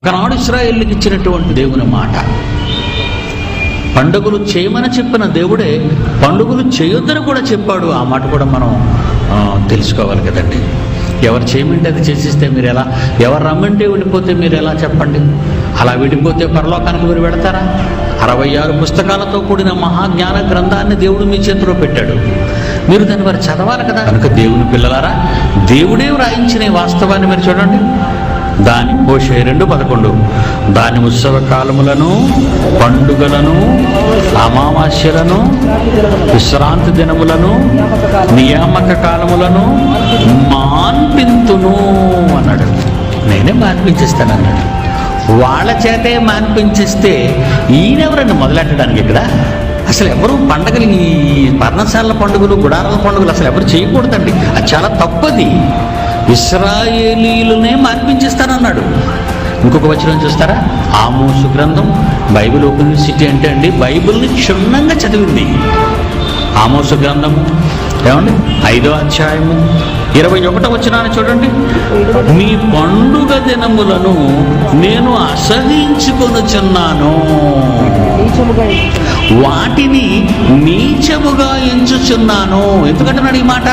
ఒకనాడు ఇశ్రాయేలుకి ఇచ్చినటువంటి దేవుని మాట, పండుగలు చేయమని చెప్పిన దేవుడే పండుగలు చేయొద్దని కూడా చెప్పాడు. ఆ మాట కూడా మనం తెలుసుకోవాలి కదండి. ఎవరు చేయమంటే అది చేసిస్తే మీరు ఎలా, ఎవరు రమ్మంటే వెళ్ళిపోతే మీరు ఎలా చెప్పండి? అలా వెళ్ళిపోతే పరలోకానికి మీరు వెళతారా? 66 పుస్తకాలతో కూడిన మహాజ్ఞాన గ్రంథాన్ని దేవుడు మీ చేతిలో పెట్టాడు. మీరు దాన్ని వారు చదవాలి కదా. కనుక దేవుని పిల్లలారా, దేవుడే వ్రాయించిన ఈ వాస్తవాన్ని మీరు చూడండి. దాని మోషే 2:11 దాని ఉత్సవ కాలములను, పండుగలను, అమావాస్యలను, విశ్రాంతి దినములను, నియామక కాలములను మాన్పింతును అన్నాడు. నేనే మాన్పించేస్తానన్నాడు. వాళ్ళ చేతే మాన్పించేస్తే ఈయనెవరండి మొదలెట్టడానికి? ఇక్కడ అసలు ఎవరు పండగలు, ఈ పర్ణశాల పండుగలు, గుడారాల పండుగలు అసలు ఎవరు చేయకూడదండి. అది చాలా తప్పది. ఇశ్రాయేలీయులనే మాన్పించేస్తానన్నాడు. ఇంకొక వచనం చూస్తారా? ఆమోసు గ్రంథం, బైబిల్ ఓపెన్ యూనివర్సిటీ అంటే అండి బైబిల్ని క్షుణ్ణంగా చదివింది. ఆమోసు గ్రంథము ఏమండి 5వ అధ్యాయము 21వ వచనాన్ని చూడండి. మీ పండుగ దినములను నేను అసహించుకొనుచున్నాను, వాటిని నీచముగా ఎంచుచున్నాను. ఎందుకంటున్నాడు ఈ మాట?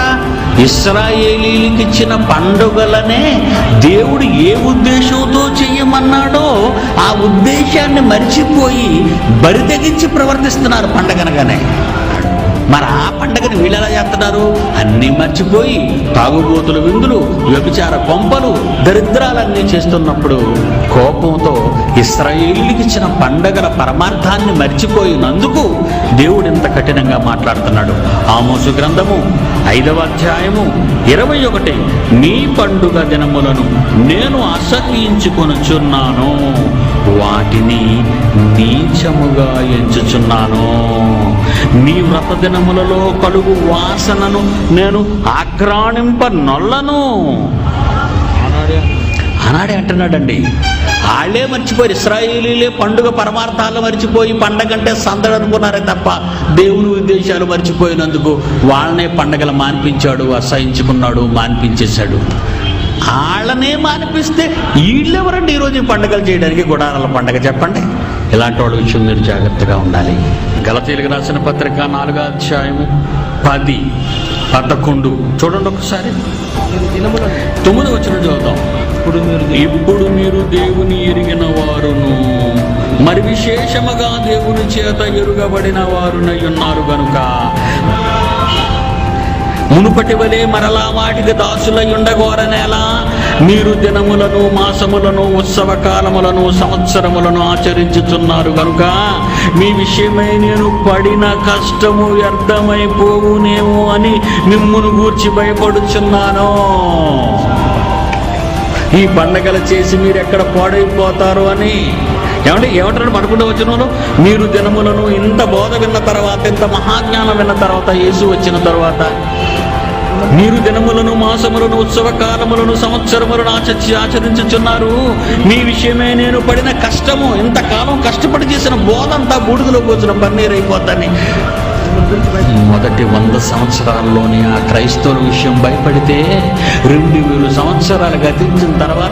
ఇశ్రాయేలీయులకి ఇచ్చిన పండుగలనే దేవుడు ఏ ఉద్దేశంతో చెయ్యమన్నాడో ఆ ఉద్దేశాన్ని మర్చిపోయి బరి తెగించి ప్రవర్తిస్తున్నారు పండగనగానే. మరి ఆ పండగని వీళ్ళు ఎలా చేస్తున్నారు? అన్నీ మర్చిపోయి తాగుబోతుల విందులు, వ్యభిచార కొంపలు, దరిద్రాలన్నీ చేస్తున్నప్పుడు కోపంతో ఇశ్రాయేలీయులకి ఇచ్చిన పండగల పరమార్థాన్ని మర్చిపోయినందుకు దేవుడు ఇంత కఠినంగా మాట్లాడుతున్నాడు. ఆమోసు గ్రంథము 5వ అధ్యాయము 21 మీ పండుగ దినములను నేను అసహ్యించుకొనుచున్నాను, వాటిని నీచముగా ఎంచుచున్నాను. మీ వ్రత దినములలో కలుగు వాసనను నేను ఆఘ్రాణింపనొల్లను ఆనాడే అంటున్నాడండి. వాళ్ళే మర్చిపోయి, ఇశ్రాయేలీలే పండుగ పరమార్థాలు మర్చిపోయి పండగంటే సందడి అనుకున్నారే తప్ప దేవుని ఉద్దేశాలు మర్చిపోయినందుకు వాళ్ళనే పండగలు మాన్పించాడు, అసహించుకున్నాడు, మాన్పించేశాడు. వాళ్ళనే మానిపిస్తే వీళ్ళెవరండి ఈరోజు పండుగలు చేయడానికి? గుడారాల పండగ చెప్పండి. ఇలాంటి వాళ్ళ విషయం మీరు జాగ్రత్తగా ఉండాలి. గలతీయులకు రాసిన పత్రిక 4వ అధ్యాయము 10-11 చూడండి ఒకసారి. 9వ వచనం చదువుతాం. ఇప్పుడు మీరు దేవుని ఎరిగిన వారును, మరి విశేషముగా దేవుని చేత ఎరుగబడిన వారునై ఉన్నారు గనుక మునుపటి వలె మరలా వాటికి దాసులై ఉండగోరనేలా మీరు దినములను, మాసములను, ఉత్సవ కాలములను, సంవత్సరములను ఆచరించుచున్నారు కనుక మీ విషయమై నేను పడిన కష్టము వ్యర్థమైపోవునేమో అని మిమ్మును గూర్చి భయపడుచున్నాను. ఈ పండగలు చేసి మీరు ఎక్కడ పాడైపోతారు అని ఏమంటారు? పడుకుంటూ వచ్చిన మీరు దినములను, ఇంత బోధ విన్న తర్వాత, ఇంత మహాజ్ఞానం విన్న తర్వాత, యేసు వచ్చిన తర్వాత మీరు దినములను, మాసములను, ఉత్సవ కాలములను, సంవత్సరములను ఆచరించుచున్నారు. మీ విషయమే నేను పడిన కష్టము, ఇంతకాలం కష్టపడి చేసిన బోధ అంతా బూడిదలో పోసిన పన్నీరైపోద్దని మొదటి 100 సంవత్సరాల్లోనే ఆ క్రైస్తవుల విషయం భయపడితే 2000 సంవత్సరాలు గతించిన తర్వాత